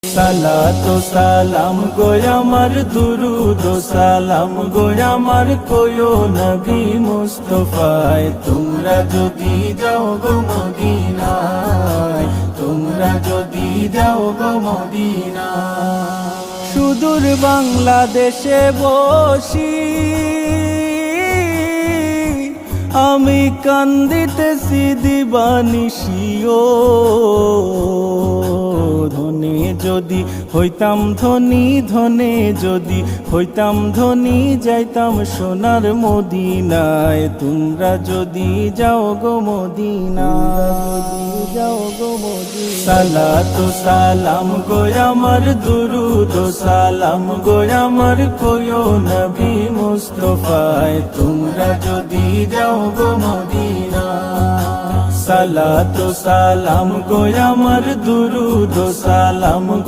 সালাতু সালাম গো আমার দুরুদ ও সালাম গো আমার কোয়ো নবী মুস্তাফায় তোমরা যদি যাও গো মদিনায় তোমরা যদি যাও গো মদিনায় সুদূর বাংলাদেশে বসি আমি কান্দিতেছি দিবানিশিও ধনে যদি হইতাম ধনী ধনে যদি হইতাম ধনী যাইতাম সোনার মদিনায় তোমরা যদি যাও গো মদিনায় যাও গো মদিনায় সালাতু সালাম গো আমার দুরুদ ও সালাম গো আমার কোয়ো নবী মুস্তাফায় তোমরা যদি যাও গো মদিনায় সালাতু সালাম গো আমার দুরুদ ও সালাম গো